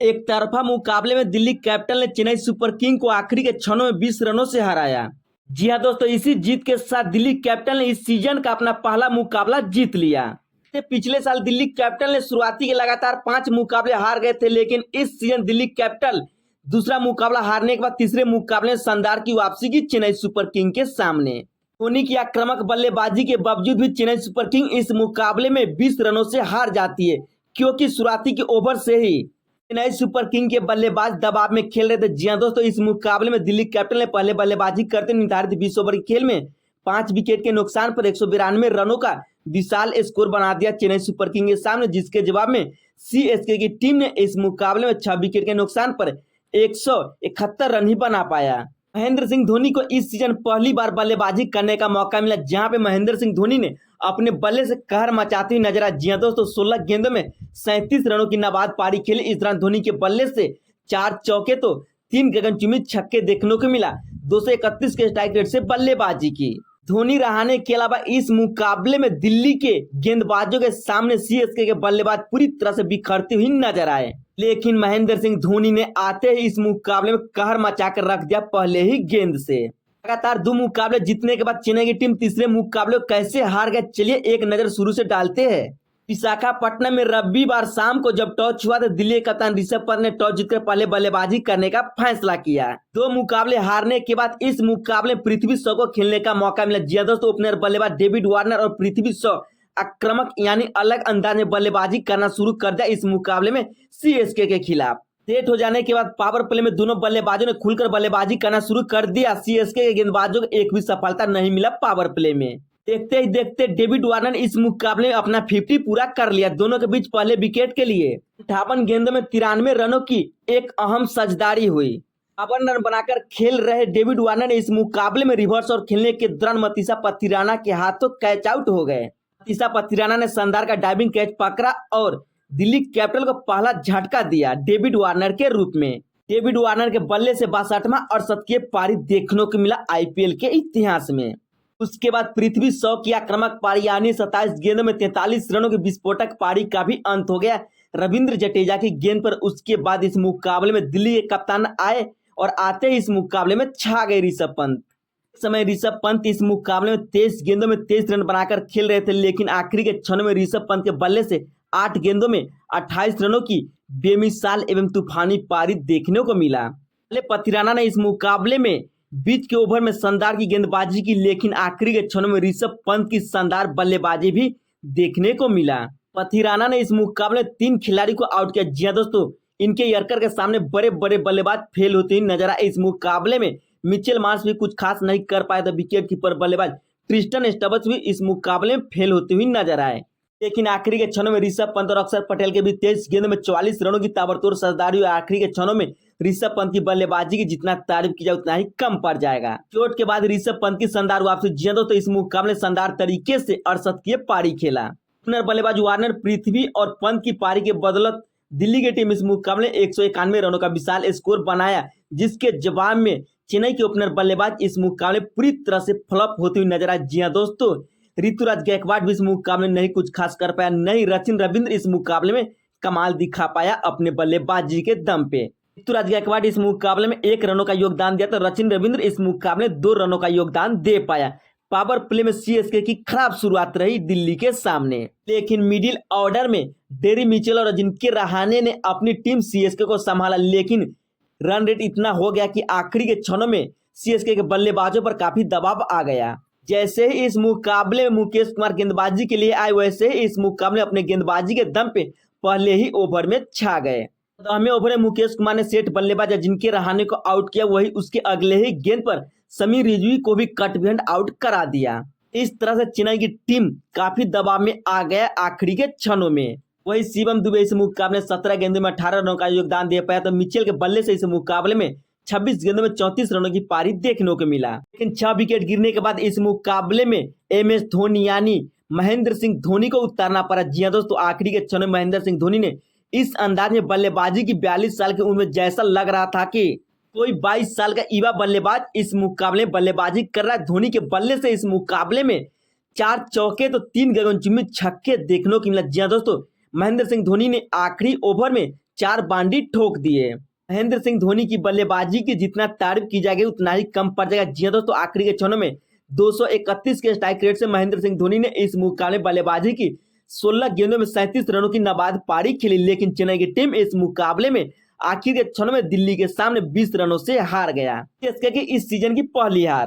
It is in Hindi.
एक तरफा मुकाबले में दिल्ली कैपिटल ने चेन्नई सुपर किंग को आखिरी के क्षणों में 20 रनों से हराया। जी हां दोस्तों, इसी जीत के साथ दिल्ली कैपिटल ने इस सीजन का अपना पहला मुकाबला जीत लिया। पिछले साल दिल्ली कैपिटल ने शुरुआती के लगातार 5 मुकाबले हार गए थे, लेकिन इस सीजन दिल्ली कैपिटल दूसरा मुकाबला हारने के बाद तीसरे मुकाबले में शानदार की वापसी की चेन्नई सुपर किंग के सामने। धोनी की आक्रामक बल्लेबाजी के बावजूद भी चेन्नई सुपर किंग इस मुकाबले में 20 रनों से हार जाती है, क्योंकि शुरुआती के ओवर से ही चेन्नई सुपर किंग के बल्लेबाज दबाव में खेल रहे थे। जी हां दोस्तों, इस मुकाबले में दिल्ली कैपिटल ने पहले बल्लेबाजी करते निर्धारित 20 ओवर के खेल में 5 विकेट के नुकसान पर 192 रनों का विशाल स्कोर बना दिया चेन्नई सुपर किंग के सामने, जिसके जवाब में सीएसके की टीम ने इस मुकाबले में 6 विकेट के नुकसान पर 171 रन ही बना पाया। महेंद्र सिंह धोनी को इस सीजन पहली बार बल्लेबाजी करने का मौका मिला, जहां पे महेंद्र सिंह धोनी ने अपने बल्ले से कहर मचाती हुई नजर आई। जी हां दोस्तों, 16 गेंदों में 37 रनों की नाबाद पारी खेली। इस दौरान धोनी के बल्ले से 4 चौके तो 3 गगनचुंबी छक्के देखने को मिला। 231 के स्ट्राइक रेट से बल्लेबाजी की। धोनी रहाणे के अलावा इस मुकाबले में दिल्ली के गेंदबाजों के सामने सीएसके के बल्लेबाज पूरी तरह से बिखरते हुए नजर आए, लेकिन महेंद्र सिंह धोनी ने आते ही इस मुकाबले में कहर मचाकर रख दिया पहले ही गेंद से। लगातार 2 मुकाबले जीतने के बाद चेन्नई की टीम तीसरे मुकाबले को कैसे हार गए, चलिए एक नजर शुरू से डालते हैं। विशाखापट्टनम में रविवार शाम को जब टॉस हुआ तो दिल्ली के कप्तान ऋषभ पंत ने टॉस जीतकर पहले बल्लेबाजी करने का फैसला किया। 2 मुकाबले हारने के बाद इस मुकाबले में पृथ्वी शॉ को खेलने का मौका मिला। जी हां दोस्तों, ओपनर बल्लेबाज डेविड वार्नर और पृथ्वी शॉ आक्रामक यानी अलग अंदाज में बल्लेबाजी करना शुरू कर दिया इस मुकाबले में सीएसके के खिलाफ। सेट हो जाने के बाद पावर प्ले में दोनों बल्लेबाजों ने खुलकर बल्लेबाजी करना शुरू कर दिया। सीएसके के गेंदबाजों को एक भी सफलता नहीं मिला पावर प्ले में। देखते ही देखते डेविड वार्नर ने इस मुकाबले में अपना 50 पूरा कर लिया। दोनों के बीच पहले विकेट के लिए 58 गेंदों में 93 रनों की एक अहम साझेदारी हुई। 52 रन बनाकर खेल रहे डेविड वार्नर ने इस मुकाबले में रिवर्स और खेलने के दौरान मतीसा पथिराना के हाथों कैच आउट हो गए। मतीसा पथिराना ने शानदार का डाइविंग कैच पकड़ा और दिल्ली कैपिटल को पहला झटका दिया डेविड वार्नर के रूप में। डेविड वार्नर के बल्ले से 62वां और शतकीय पारी देखने को मिला आईपीएल के इतिहास में। उसके बाद पृथ्वी शॉ की आक्रामक पारी यानी 27 गेंदों में 43 रनों की विस्फोटक पारी का भी अंत हो गया रविंद्र जडेजा की गेंद पर। उसके बाद इस मुकाबले में दिल्ली के कप्तान आए और आते ही इस मुकाबले में छा गए ऋषभ पंत। इस समय ऋषभ पंत इस मुकाबले में 23 गेंदों में 23 रन बनाकर खेल रहे थे, लेकिन आखिरी के क्षणों में ऋषभ पंत के बल्ले से 8 गेंदों में 28 रनों की बेमिसाल एवं तूफानी पारी देखने को मिला। पथिराना ने इस मुकाबले में बीच के ओवर में शानदार की गेंदबाजी की, लेकिन आखिरी के क्षणों में ऋषभ पंत की शानदार बल्लेबाजी भी देखने को मिला। पथिराना ने इस मुकाबले में 3 खिलाड़ी को आउट किया। जी हां दोस्तों, इनके यर्कर के सामने बड़े बड़े बल्लेबाज फेल होते हुए नजर आए। इस मुकाबले में मिचेल मार्श भी कुछ खास नहीं कर पाए थे। विकेट कीपर बल्लेबाज ट्रिस्टन स्टब्स भी इस मुकाबले में फेल होते हुए नजर आए, लेकिन आखिरी के क्षणों में ऋषभ पंत और अक्षर पटेल के बीच 23 गेंदों में 44 रनों की ताबड़तोड़ साझेदारी हुई। आखिरी के क्षणों में ऋषभ पंत की बल्लेबाजी की जितना तारीफ की जाए उतना ही कम पड़ जाएगा। चोट के बाद ऋषभ पंत की शानदार वापसी। जी हां दोस्तों, इस मुकाबले शानदार तरीके से 68 की पारी खेला। ओपनर बल्लेबाज वार्नर, पृथ्वी और पंत की पारी के बदौलत दिल्ली की टीम इस मुकाबले 191 रनों का विशाल स्कोर बनाया, जिसके जवाब में चेन्नई के ओपनर बल्लेबाज इस मुकाबले पूरी तरह से फ्लॉप होती हुई नजर आए। जी हां दोस्तों, ऋतुराज गायकवाड़ भी इस मुकाबले में नहीं कुछ खास कर पाया, नहीं सचिन रविंद्र इस मुकाबले में कमाल दिखा पाया अपने बल्लेबाजी के दम पे। ऋतुराज गायकवाड़ इस मुकाबले में 1 रनों का योगदान दिया तो सचिन रविंद्र इस मुकाबले में 2 रनों का योगदान दे पाया। पावर प्ले में सीएसके की खराब शुरुआत रही दिल्ली के सामने, लेकिन मिडिल ऑर्डर में डेरी मिचेल और अजिंक्य रहाणे ने अपनी टीम सीएसके को संभाला, लेकिन रन रेट इतना हो गया कि आखिरी के क्षणों में सीएसके के बल्लेबाजों पर काफी दबाव आ गया। जैसे ही इस मुकाबले में मुकेश कुमार गेंदबाजी के लिए आए, वैसे ही इस मुकाबले अपने गेंदबाजी के दम पे पहले ही ओवर में छा गए। 10वें ओवर में मुकेश कुमार ने सेठ बल्लेबाज अजिंक्य रहाणे को आउट किया, वही उसके अगले ही गेंद पर समीर रिजवी को भी कट बिहाइंड आउट करा दिया। इस तरह से चेन्नई की टीम काफी दबाव में आ गया आखिरी के क्षणों में। वही शिवम दुबे इस मुकाबले 17 गेंदों में 18 रनों का योगदान दे पाया, तो मिचेल के बल्ले से इस मुकाबले में 26 गेंदों में 34 रनों की पारी देखने को मिला। लेकिन 6 विकेट गिरने के बाद इस मुकाबले में एमएस धोनी यानी महेंद्र सिंह धोनी को उतारना पड़ा। जी हां दोस्तों, आखिरी के क्षणों में महेंद्र सिंह धोनी ने इस अंदाज में बल्लेबाजी की 42 साल की उम्र में जैसा लग रहा था कि कोई 22 साल का युवा बल्लेबाज इस मुकाबले में बल्लेबाजी कर रहा है। धोनी के बल्ले से इस मुकाबले में 4 चौके तो 3 गगनचुंबी छक्के देखने को मिला। जी हां दोस्तों, महेंद्र सिंह धोनी ने आखिरी ओवर में 4 बाउंड्री ठोक दिए। महेंद्र सिंह धोनी की बल्लेबाजी की जितना तारीफ की जाएगी उतना ही कम पड़ जाएगा। जी हाँ दोस्तों, आखिरी के क्षणों में 231 के स्ट्राइक रेट से महेंद्र सिंह धोनी ने इस मुकाबले बल्लेबाजी की 16 गेंदों में 37 रनों की नाबाद पारी खेली, लेकिन चेन्नई की टीम इस मुकाबले में आखिर के क्षणों में दिल्ली के सामने 20 रनों से हार गया। सीएसके की इस सीजन की पहली हार।